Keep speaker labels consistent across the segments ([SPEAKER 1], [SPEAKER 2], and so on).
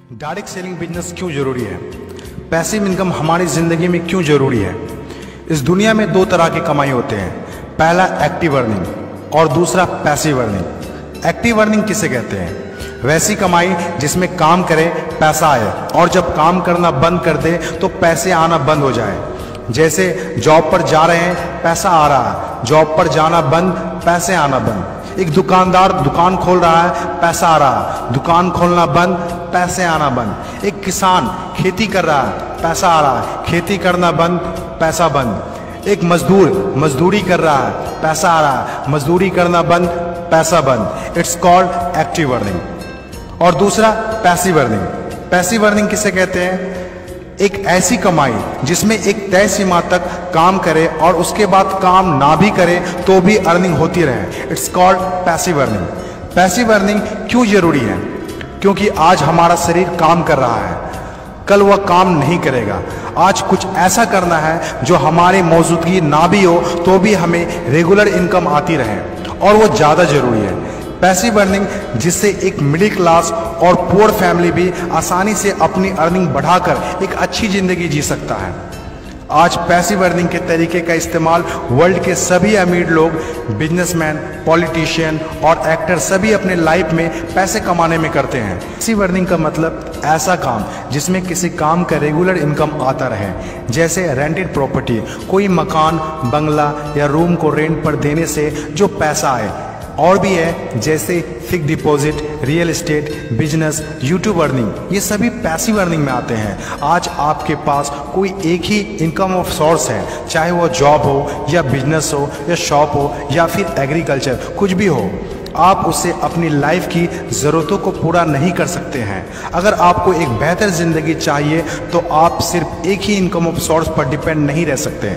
[SPEAKER 1] Direct selling business क्यों जरूरी है? पैसिव इनकम हमारी जिंदगी में क्यों जरूरी है? इस दुनिया में दो तरह की कमाई होते हैं, पहला एक्टिव अर्निंग और दूसरा पैसिव अर्निंग। एक्टिव अर्निंग किसे कहते हैं? वैसी कमाई जिसमें काम करें पैसा आए और जब काम करना बंद कर दे तो पैसे आना बंद हो जाए। जैसे जॉब पर जा रहे हैं पैसा आ रहा है, जॉब पर जाना बंद पैसे आना बंद। एक दुकानदार दुकान खोल रहा है पैसा आ रहा है, दुकान खोलना बंद पैसे आना बंद। एक किसान खेती कर रहा है पैसा आ रहा है, खेती करना बंद पैसा बंद। एक मजदूर मजदूरी कर रहा है पैसा आ रहा है, मजदूरी करना बंद पैसा बंद। It's called active earning. और दूसरा पैसिव अर्निंग। पैसिव अर्निंग किसे कहते हैं? एक ऐसी कमाई जिसमें एक तय सीमा तक काम करे और उसके बाद काम ना भी करे तो भी अर्निंग होती रहे। It's called passive earning. Passive earning क्यों जरूरी है? क्योंकि आज हमारा शरीर काम कर रहा है, कल वह काम नहीं करेगा। आज कुछ ऐसा करना है जो हमारी मौजूदगी ना भी हो तो भी हमें रेगुलर इनकम आती रहे, और वो ज़्यादा जरूरी है। पैसिव अर्निंग जिससे एक मिडिल क्लास और पुअर फैमिली भी आसानी से अपनी अर्निंग बढ़ाकर एक अच्छी जिंदगी जी सकता है। आज पैसिव अर्निंग के तरीके का इस्तेमाल वर्ल्ड के सभी अमीर लोग, बिजनेसमैन, पॉलिटिशियन और एक्टर सभी अपने लाइफ में पैसे कमाने में करते हैं। पैसिव अर्निंग का मतलब ऐसा काम जिसमें किसी काम का रेगुलर इनकम आता रहे, जैसे रेंटेड प्रॉपर्टी, कोई मकान, बंगला या रूम को रेंट पर देने से जो पैसा आए। और भी है जैसे fix deposit, real estate, business, YouTube earning, ये सभी पैसिव अर्निंग में आते हैं। आज आपके पास कोई एक ही इनकम ऑफ सोर्स है, चाहे वो जॉब हो या बिजनेस हो या शॉप हो या फिर एग्रीकल्चर, कुछ भी हो, आप उससे अपनी लाइफ की ज़रूरतों को पूरा नहीं कर सकते हैं। अगर आपको एक बेहतर ज़िंदगी चाहिए तो आप सिर्फ एक ही इनकम ऑफ सोर्स पर डिपेंड नहीं रह सकते।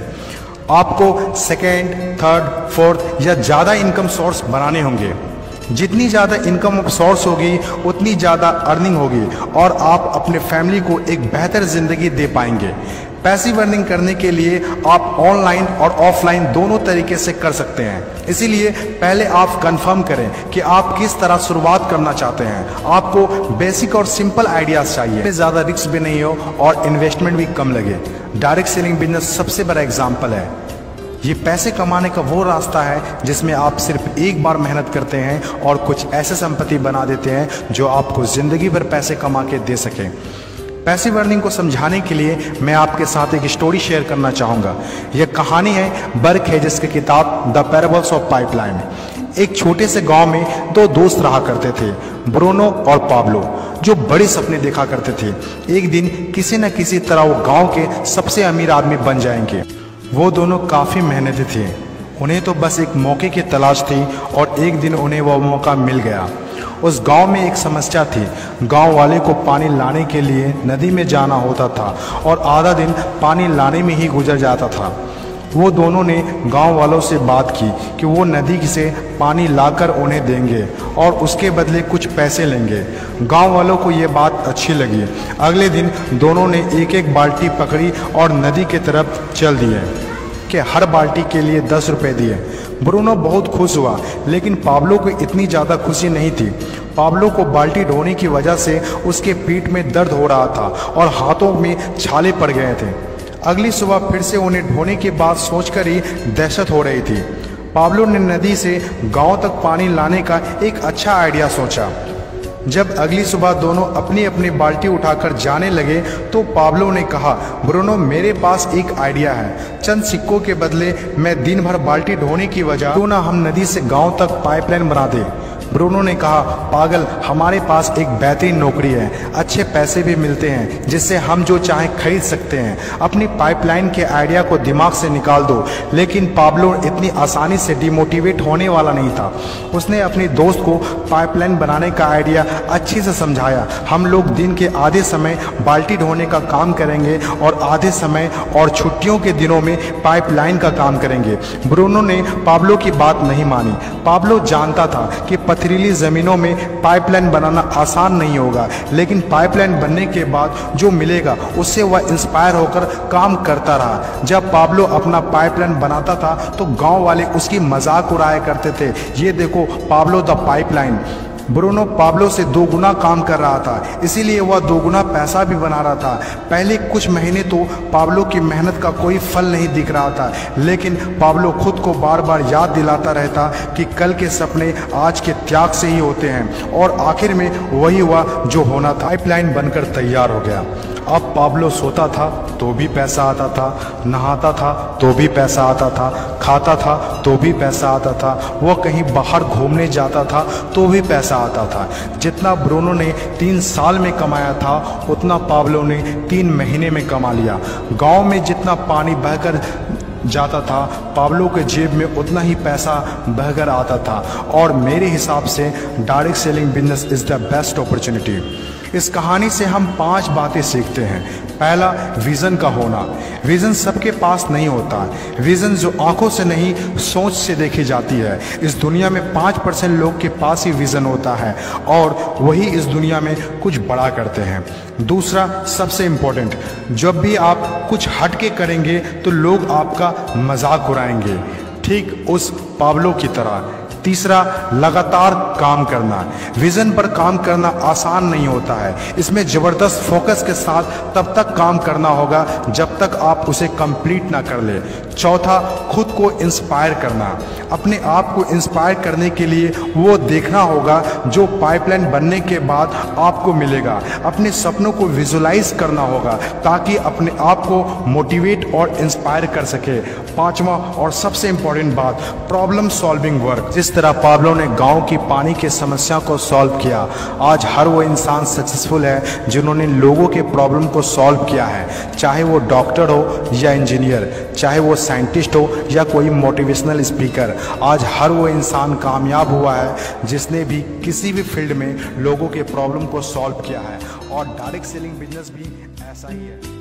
[SPEAKER 1] आपको सेकेंड, थर्ड, फोर्थ या ज़्यादा इनकम सोर्स बनाने होंगे। जितनी ज़्यादा इनकम ऑफ सोर्स होगी उतनी ज़्यादा अर्निंग होगी और आप अपने फैमिली को एक बेहतर ज़िंदगी दे पाएंगे। पैसिव अर्निंग करने के लिए आप ऑनलाइन और ऑफलाइन दोनों तरीके से कर सकते हैं। इसीलिए पहले आप कंफर्म करें कि आप किस तरह शुरुआत करना चाहते हैं। आपको बेसिक और सिंपल आइडियाज़ चाहिए, ज़्यादा रिस्क भी नहीं हो और इन्वेस्टमेंट भी कम लगे। डायरेक्ट सेलिंग बिजनेस सबसे बड़ा एग्जाम्पल है। ये पैसे कमाने का वो रास्ता है जिसमें आप सिर्फ एक बार मेहनत करते हैं और कुछ ऐसे संपत्ति बना देते हैं जो आपको ज़िंदगी भर पैसे कमा के दे सकें। पैसिव अर्निंग को समझाने के लिए मैं आपके साथ एक स्टोरी शेयर करना चाहूँगा। यह कहानी है बर्क हेजेस की किताब द पैराबल्स ऑफ पाइपलाइन। एक छोटे से गांव में दो दोस्त रहा करते थे, ब्रूनो और पाब्लो, जो बड़े सपने देखा करते थे। एक दिन किसी न किसी तरह वो गांव के सबसे अमीर आदमी बन जाएंगे। वो दोनों काफ़ी मेहनती थे, उन्हें तो बस एक मौके की तलाश थी और एक दिन उन्हें वह मौका मिल गया। उस गांव में एक समस्या थी। गांव वाले को पानी लाने के लिए नदी में जाना होता था और आधा दिन पानी लाने में ही गुजर जाता था। वो दोनों ने गांव वालों से बात की कि वो नदी से पानी लाकर उन्हें देंगे और उसके बदले कुछ पैसे लेंगे। गांव वालों को ये बात अच्छी लगी। अगले दिन दोनों ने एक एक बाल्टी पकड़ी और नदी की तरफ चल दिए कि हर बाल्टी के लिए 10 रुपये दिए। ब्रूनो बहुत खुश हुआ, लेकिन पाब्लो को इतनी ज़्यादा खुशी नहीं थी। पाब्लो को बाल्टी ढोने की वजह से उसके पीठ में दर्द हो रहा था और हाथों में छाले पड़ गए थे। अगली सुबह फिर से उन्हें ढोने की बात सोचकर ही दहशत हो रही थी। पाब्लो ने नदी से गांव तक पानी लाने का एक अच्छा आइडिया सोचा। जब अगली सुबह दोनों अपनी अपनी बाल्टी उठाकर जाने लगे तो पाब्लो ने कहा, ब्रूनो मेरे पास एक आइडिया है। चंद सिक्कों के बदले मैं दिन भर बाल्टी ढोने की वजह क्यों ना हम नदी से गांव तक पाइपलाइन बना दें। ब्रूनो ने कहा, पागल, हमारे पास एक बेहतरीन नौकरी है, अच्छे पैसे भी मिलते हैं जिससे हम जो चाहें खरीद सकते हैं। अपनी पाइपलाइन के आइडिया को दिमाग से निकाल दो। लेकिन पाब्लो इतनी आसानी से डिमोटिवेट होने वाला नहीं था। उसने अपने दोस्त को पाइपलाइन बनाने का आइडिया अच्छे से समझाया। हम लोग दिन के आधे समय बाल्टी ढोने का काम करेंगे और आधे समय और छुट्टियों के दिनों में पाइपलाइन का काम करेंगे। ब्रूनो ने पाब्लो की बात नहीं मानी। पाब्लो जानता था कि पथरीली ज़मीनों में पाइपलाइन बनाना आसान नहीं होगा, लेकिन पाइपलाइन बनने के बाद जो मिलेगा उससे वह इंस्पायर होकर काम करता रहा। जब पाब्लो अपना पाइपलाइन बनाता था तो गांव वाले उसकी मजाक उड़ाया करते थे, ये देखो Pablo the pipeline. Bruno Pablo से 2 गुना काम कर रहा था, इसीलिए वह 2 गुना पैसा भी बना रहा था। पहले कुछ महीने तो पाब्लो की मेहनत का कोई फल नहीं दिख रहा था, लेकिन पाब्लो खुद को बार बार याद दिलाता रहता कि कल के सपने आज के त्याग से ही होते हैं, और आखिर में वही हुआ जो होना था। पाइपलाइन बनकर तैयार हो गया। अब पाब्लो सोता था तो भी पैसा आता था, नहाता था तो भी पैसा आता था, खाता था तो भी पैसा आता था, वह कहीं बाहर घूमने जाता था तो भी पैसा आता था। जितना ब्रूनो ने 3 साल में कमाया था उतना पाब्लो ने 3 महीने में कमा लिया। गांव में जितना पानी बहकर जाता था, पाब्लो के जेब में उतना ही पैसा बहकर आता था। और मेरे हिसाब से direct selling business is the best opportunity. इस कहानी से हम 5 बातें सीखते हैं। पहला, विज़न का होना। विज़न सबके पास नहीं होता। विज़न जो आंखों से नहीं सोच से देखी जाती है। इस दुनिया में 5% लोग के पास ही विज़न होता है, और वही इस दुनिया में कुछ बड़ा करते हैं। दूसरा, सबसे इम्पोर्टेंट, जब भी आप कुछ हट के करेंगे तो लोग आपका मजाक उड़ाएंगे, ठीक उस पाब्लो की तरह। तीसरा, लगातार काम करना। विजन पर काम करना आसान नहीं होता है। इसमें ज़बरदस्त फोकस के साथ तब तक काम करना होगा जब तक आप उसे कंप्लीट ना कर ले। चौथा, खुद को इंस्पायर करना। अपने आप को इंस्पायर करने के लिए वो देखना होगा जो पाइपलाइन बनने के बाद आपको मिलेगा। अपने सपनों को विजुलाइज करना होगा ताकि अपने आप को मोटिवेट और इंस्पायर कर सके। पांचवा और सबसे इम्पोर्टेंट बात, प्रॉब्लम सॉल्विंग वर्क। जिस तरह पाब्लो ने गांव की पानी की समस्या को सॉल्व किया, आज हर वो इंसान सक्सेसफुल है जिन्होंने लोगों के प्रॉब्लम को सॉल्व किया है। चाहे वो डॉक्टर हो या इंजीनियर, चाहे वो साइंटिस्ट हो या कोई मोटिवेशनल स्पीकर, आज हर वो इंसान कामयाब हुआ है जिसने भी किसी भी फील्ड में लोगों के प्रॉब्लम को सॉल्व किया है। और डायरेक्ट सेलिंग बिजनेस भी ऐसा ही है।